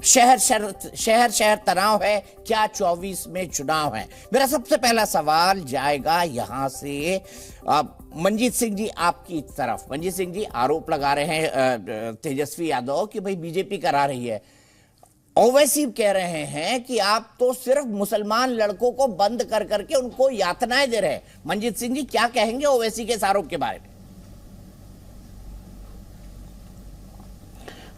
शहर शहर तनाव है, क्या 24 में चुनाव है? मेरा सबसे पहला सवाल जाएगा यहां से मंजीत सिंह जी आपकी तरफ। मंजीत सिंह जी, आरोप लगा रहे हैं तेजस्वी यादव कि भाई बीजेपी करा रही है। ओवैसी कह रहे हैं कि आप तो सिर्फ मुसलमान लड़कों को बंद कर करके उनको यातनाएं दे रहे हैं। मंजीत सिंह जी, क्या कहेंगे ओवैसी के इस आरोप के बारे में?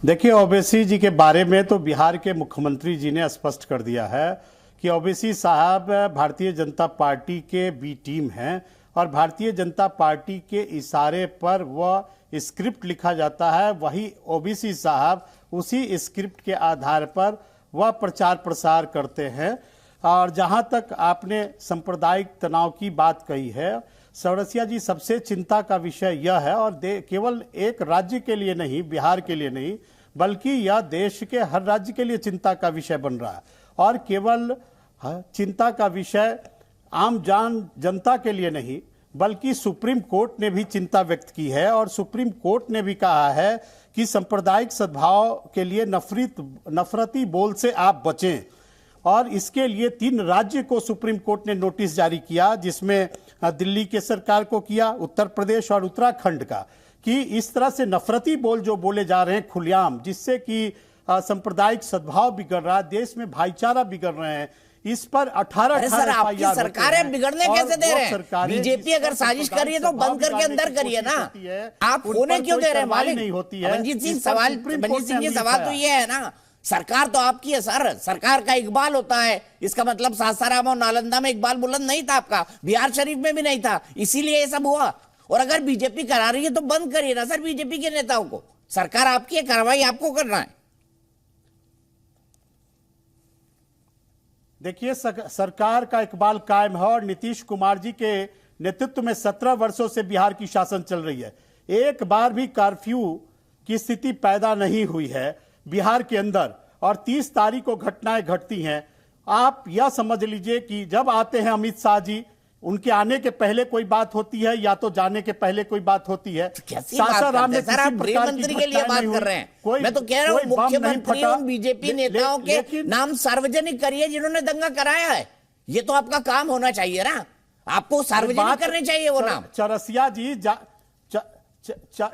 देखिए, ओवैसी जी के बारे में तो बिहार के मुख्यमंत्री जी ने स्पष्ट कर दिया है कि ओवैसी साहब भारतीय जनता पार्टी के बी टीम हैं और भारतीय जनता पार्टी के इशारे पर वह स्क्रिप्ट लिखा जाता है, वही ओवैसी साहब उसी स्क्रिप्ट के आधार पर वह प्रचार प्रसार करते हैं। और जहां तक आपने सांप्रदायिक तनाव की बात कही है, चौरसिया जी, सबसे चिंता का विषय यह है, और केवल एक राज्य के लिए नहीं, बिहार के लिए नहीं, बल्कि यह देश के हर राज्य के लिए चिंता का विषय बन रहा है। और केवल चिंता का विषय आम जनता के लिए नहीं, बल्कि सुप्रीम कोर्ट ने भी चिंता व्यक्त की है। और सुप्रीम कोर्ट ने भी कहा है कि सांप्रदायिक सद्भाव के लिए नफरती बोल से आप बचें। और इसके लिए 3 राज्य को सुप्रीम कोर्ट ने नोटिस जारी किया, जिसमें दिल्ली के सरकार को किया, उत्तर प्रदेश और उत्तराखंड का, कि इस तरह से नफरती बोल जो बोले जा रहे हैं खुलेआम, जिससे कि सांप्रदायिक सद्भाव बिगड़ रहा है, देश में भाईचारा बिगड़ रहे हैं, इस पर 18 सर, आपकी सरकारें बिगड़ने कैसे दे रहे हैं? बीजेपी अगर साजिश कर रही है तो बंद करके अंदर करिए ना, आप होने क्यों दे रहे हैं मालिक? नहीं होती है। मंजीत सिंह, सवाल तो ये है ना, सरकार तो आपकी है सर, सरकार का इकबाल होता है। इसका मतलब सासाराम और नालंदा में इकबाल बुलंद नहीं था आपका, बिहार शरीफ में भी नहीं था, इसीलिए ये सब हुआ। और अगर बीजेपी करा रही है तो बंद करिए ना सर बीजेपी के नेताओं को। सरकार आपकी है, कार्रवाई आपको करना है। देखिए, सरकार का इकबाल कायम है और नीतीश कुमार जी के नेतृत्व में 17 वर्षों से बिहार की शासन चल रही है। एक बार भी कर्फ्यू की स्थिति पैदा नहीं हुई है बिहार के अंदर, और 30 तारीख को घटनाएं घटती हैं। आप यह समझ लीजिए कि जब आते हैं अमित शाह जी, उनके आने के पहले कोई बात होती है या तो जाने के पहले कोई बात होती है। सासाराम में सर, आप गृहमंत्री के लिए बात कर रहे हैं, मैं तो कह रहा हूं मुख्यमंत्री उन बीजेपी नेताओं के नाम सार्वजनिक करिए जिन्होंने दंगा कराया है। ये तो आपका काम होना चाहिए ना, आपको सार्वजनिक करने चाहिए वो नाम।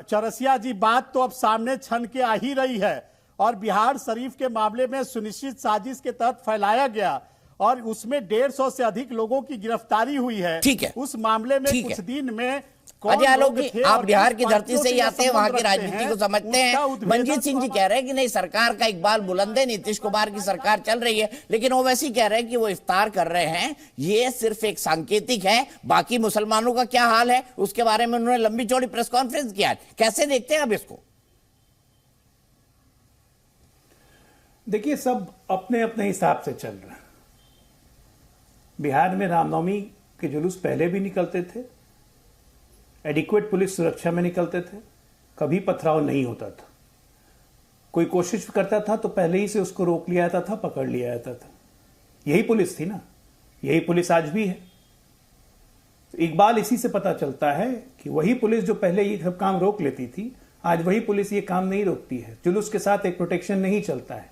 चौरसिया जी, बात तो अब सामने छन के आ ही रही है, और बिहार शरीफ के मामले में सुनिश्चित साजिश के तहत फैलाया गया और उसमें 150 से अधिक लोगों की गिरफ्तारी हुई है। ठीक है, उस मामले में कुछ दिन में अजय आलोक जी, आप बिहार की धरती से ही आते हैं, वहां की राजनीति को समझते हैं। मंजीत सिंह जी कह रहे हैं कि नहीं, सरकार का इकबाल बुलंद है, नीतीश कुमार की सरकार चल रही है, लेकिन ओवैसी कह रहे हैं कि वो इफ्तार कर रहे हैं, ये सिर्फ एक सांकेतिक है। बाकी मुसलमानों का क्या हाल है उसके बारे में उन्होंने लंबी चौड़ी प्रेस कॉन्फ्रेंस किया। कैसे देखते हैं आप इसको? देखिए, सब अपने अपने हिसाब से चल रहा है। बिहार में रामनवमी के जुलूस पहले भी निकलते थे, एडिक्वेट पुलिस सुरक्षा में निकलते थे, कभी पथराव नहीं होता था। कोई कोशिश करता था तो पहले ही से उसको रोक लिया जाता था, पकड़ लिया जाता था। यही पुलिस थी ना, यही पुलिस आज भी है। तो इकबाल इसी से पता चलता है कि वही पुलिस जो पहले ये सब काम रोक लेती थी, आज वही पुलिस ये काम नहीं रोकती है। जुलूस के साथ एक प्रोटेक्शन नहीं चलता है।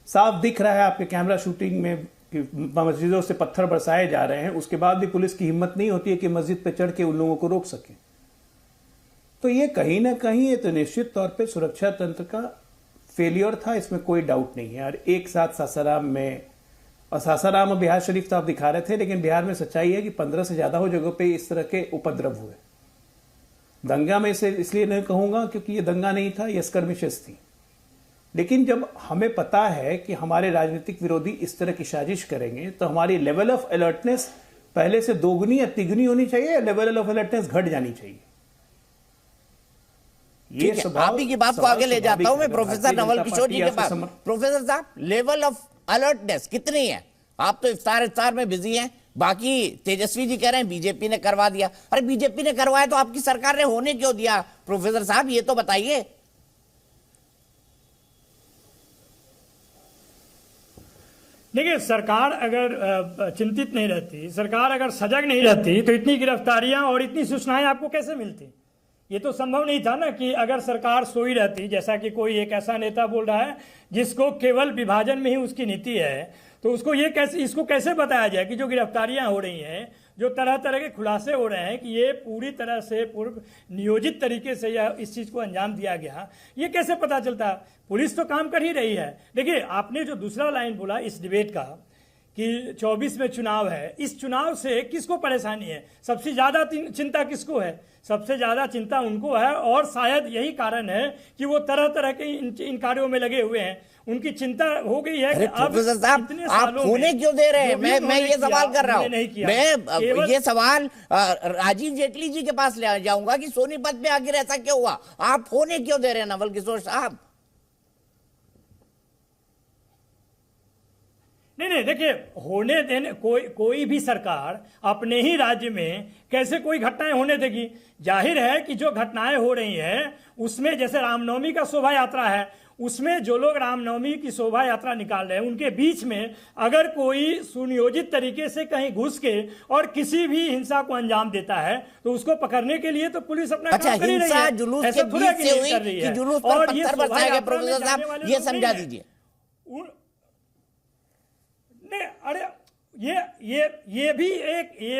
साफ दिख रहा है आपके कैमरा शूटिंग में कि मस्जिदों से पत्थर बरसाए जा रहे हैं, उसके बाद भी पुलिस की हिम्मत नहीं होती है कि मस्जिद पे चढ़ के उन लोगों को रोक सके। तो ये कहीं ना कहीं ये तो निश्चित तौर पे सुरक्षा तंत्र का फेलियर था, इसमें कोई डाउट नहीं है। और एक साथ सासाराम में, और सासाराम और बिहार शरीफ तो आप दिखा रहे थे, लेकिन बिहार में सच्चाई है कि 15 से ज्यादा हो जगहों पे इस तरह के उपद्रव हुए। दंगा में इसे इसलिए नहीं कहूंगा क्योंकि ये दंगा नहीं था, ये स्कर्मिशेस थी। लेकिन जब हमें पता है कि हमारे राजनीतिक विरोधी इस तरह की साजिश करेंगे, तो हमारी लेवल ऑफ अलर्टनेस पहले से दोगुनी या तिगुनी होनी चाहिए, या लेवल ऑफ अलर्टनेस घट जानी चाहिए। ये आप ही की बात को आगे ले जाता हूं मैं प्रोफेसर नवल किशोर जी के पास। प्रोफेसर साहब, लेवल ऑफ अलर्टनेस कितनी है? आप तो इफ्तार में बिजी हैं, बाकी तेजस्वी जी कह रहे हैं बीजेपी ने करवा दिया। अरे बीजेपी ने करवाया तो आपकी सरकार ने होने क्यों दिया? प्रोफेसर साहब, ये तो बताइए। देखिए, सरकार अगर चिंतित नहीं रहती, सरकार अगर सजग नहीं रहती, तो इतनी गिरफ्तारियां और इतनी सूचनाएं आपको कैसे मिलती? ये तो संभव नहीं था ना कि अगर सरकार सोई रहती, जैसा कि कोई एक ऐसा नेता बोल रहा है जिसको केवल विभाजन में ही उसकी नीति है, तो उसको इसको कैसे बताया जाए कि जो गिरफ्तारियां हो रही हैं, जो तरह तरह के खुलासे हो रहे हैं कि ये पूरी तरह से पूर्व नियोजित तरीके से यह इस चीज को अंजाम दिया गया, ये कैसे पता चलता? पुलिस तो काम कर ही रही है। देखिए, आपने जो दूसरा लाइन बोला इस डिबेट का कि 24 में चुनाव है, इस चुनाव से किसको परेशानी है? सबसे ज्यादा चिंता किसको है? सबसे ज्यादा चिंता उनको है, और शायद यही कारण है कि वो तरह तरह के इन कार्यों में लगे हुए हैं। उनकी चिंता हो गई है कि अब इतने आप सालों होने में क्यों दे रहे हैं? मैं ये किया, सवाल कर रहा हूँ। नहीं किया। मैं ये सवाल राजीव जेटली जी के पास ले जाऊंगा कि सोनीपत में आखिर ऐसा क्यों हुआ? आप होने क्यों दे रहे हैं नवल किशोर साहब? नहीं, देखिए, होने देने कोई भी सरकार अपने ही राज्य में कैसे कोई घटनाएं होने देगी? जाहिर है कि जो घटनाएं हो रही हैं उसमें, जैसे रामनवमी का शोभा यात्रा है, उसमें जो लोग रामनवमी की शोभा यात्रा निकाल रहे हैं उनके बीच में अगर कोई सुनियोजित तरीके से कहीं घुस के और किसी भी हिंसा को अंजाम देता है तो उसको पकड़ने के लिए तो पुलिस अपना काम कर ही रही है। जुलूस के बीच से हुई कि जुलूस पर पत्थर बरसाए गए? प्रोफेसर साहब, ये समझा दीजिए। नहीं, अरे ये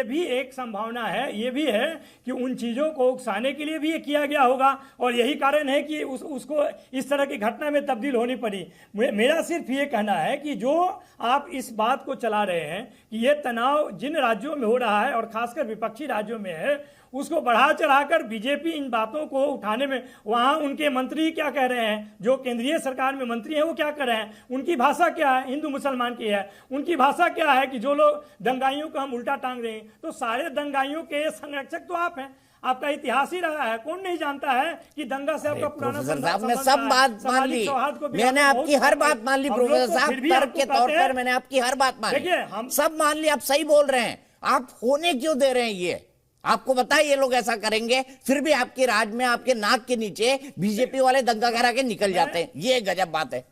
भी एक संभावना है, ये भी है कि उन चीजों को उकसाने के लिए भी ये किया गया होगा, और यही कारण है कि उसको इस तरह की घटना में तब्दील होनी पड़ी। मेरा सिर्फ ये कहना है कि जो आप इस बात को चला रहे हैं कि ये तनाव जिन राज्यों में हो रहा है और खासकर विपक्षी राज्यों में है, उसको बढ़ा चढ़ाकर बीजेपी इन बातों को उठाने में, वहां उनके मंत्री क्या कह रहे हैं, जो केंद्रीय सरकार में मंत्री हैं वो क्या कर रहे हैं, उनकी भाषा क्या है, हिंदू मुसलमान की है, उनकी भाषा क्या है कि जो लोग दंगाइयों को हम उल्टा टांग रहे हैं। तो सारे दंगाइयों के संरक्षक तो आप हैं, आपका इतिहास ही रहा है। कौन नहीं जानता है कि दंगा से आपका पुराना साहब ने सब बात मान ली, मैंने आपकी हर बात मान ली प्रोफेसर साहब, तर्क के तौर पर मैंने आपकी हर बात मान ली, हम सब मान ली, आप सही बोल रहे हैं। आप होने क्यों दे रहे हैं? ये आपको बताइए, ये लोग ऐसा करेंगे फिर भी आपके राज में आपके नाक के नीचे बीजेपी वाले दंगा करा के निकल जाते हैं। ये गजब बात है।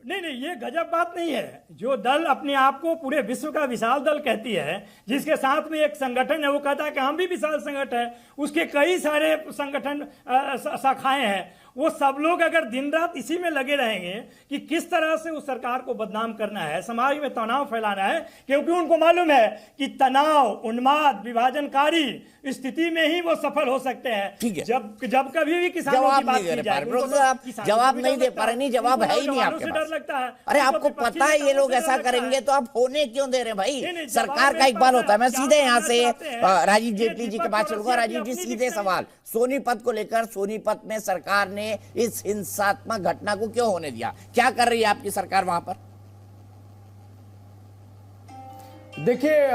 नहीं, ये गजब बात नहीं है। जो दल अपने आप को पूरे विश्व का विशाल दल कहती है, जिसके साथ में एक संगठन है, वो कहता है कि हम भी विशाल संगठन है, उसके कई सारे संगठन शाखाएं हैं, वो सब लोग अगर दिन रात इसी में लगे रहेंगे कि किस तरह से उस सरकार को बदनाम करना है, समाज में तनाव फैलाना है, क्योंकि उनको मालूम है कि तनाव, उन्माद, विभाजनकारी स्थिति में ही वो सफल हो सकते हैं। जब कभी भी किसानों की बात की जाए, जवाब नहीं दे पा रहे, नहीं जवाब है ही नहीं आपके पास। लगता है, अरे आपको पता है ये लोग ऐसा करेंगे, तो आप होने क्यों दे रहे भाई? सरकार का इकबाल होता है। मैं सीधे यहाँ से राजीव जेटली जी के पास चलूंगा। राजीव जी, सीधे सवाल, सोनीपत को लेकर, सोनीपत में सरकार ने इस हिंसात्मक घटना को क्यों होने दिया? क्या कर रही है आपकी सरकार वहां पर? देखिए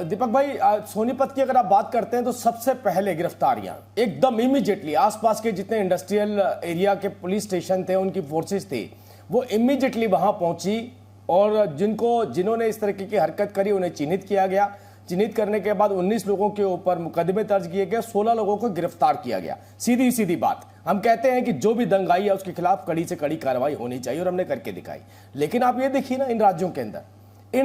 दीपक भाई, सोनीपत की अगर आप बात करते हैं तो सबसे पहले गिरफ्तारियां एकदम इमीडिएटली, आसपास के जितने इंडस्ट्रियल एरिया के पुलिस स्टेशन थे, उनकी फोर्सेस थी, वो इमीडिएटली वहां पहुंची, और जिन्होंने इस तरीके की हरकत करी उन्हें चिन्हित किया गया। चिन्हित करने के बाद 19 लोगों के ऊपर मुकदमे दर्ज किए गए, 16 लोगों को गिरफ्तार किया गया। सीधी सीधी बात, हम कहते हैं कि जो भी दंगाई है उसके खिलाफ कड़ी से कड़ी कार्रवाई होनी चाहिए, और हमने करके दिखाई। लेकिन आप ये देखिए ना, इन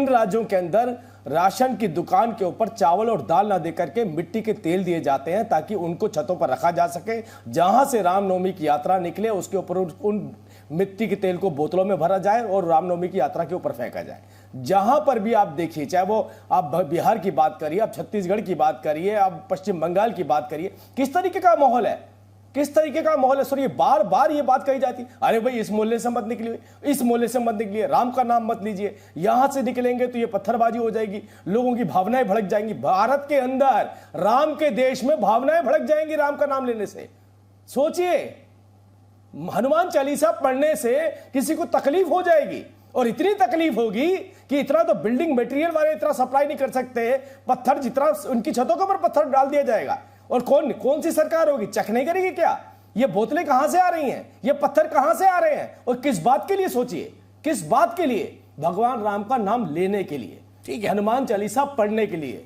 राज्यों के अंदर राशन की दुकान के ऊपर चावल और दाल ना देकर के मिट्टी के तेल दिए जाते हैं, ताकि उनको छतों पर रखा जा सके। जहां से रामनवमी की यात्रा निकले उसके ऊपर उन मिट्टी के तेल को बोतलों में भरा जाए और रामनवमी की यात्रा के ऊपर फेंका जाए। जहां पर भी आप देखिए, चाहे वो आप बिहार की बात करिए, आप छत्तीसगढ़ की बात करिए, आप पश्चिम बंगाल की बात करिए, किस तरीके का माहौल है, किस तरीके का माहौल है। सर, ये बार बार ये बात कही जाती, अरे भाई इस मोहल्ले से मत निकलिए, इस मोहल्ले से मत निकलिए, राम का नाम मत लीजिए, यहां से निकलेंगे तो ये पत्थरबाजी हो जाएगी, लोगों की भावनाएं भड़क जाएंगी। भारत के अंदर, राम के देश में भावनाएं भड़क जाएंगी राम का नाम लेने से। सोचिए, हनुमान चालीसा पढ़ने से किसी को तकलीफ हो जाएगी, और इतनी तकलीफ होगी कि इतना तो बिल्डिंग मटेरियल वाले इतना सप्लाई नहीं कर सकते, पत्थर जितना उनकी छतों के ऊपर पत्थर डाल दिया जाएगा। और कौन सी सरकार होगी, चेक नहीं करेगी क्या? ये बोतलें कहां से आ रही हैं, ये पत्थर कहां से आ रहे हैं, और किस बात के लिए? सोचिए, किस बात के लिए? भगवान राम का नाम लेने के लिए, ठीक है, हनुमान चालीसा पढ़ने के लिए।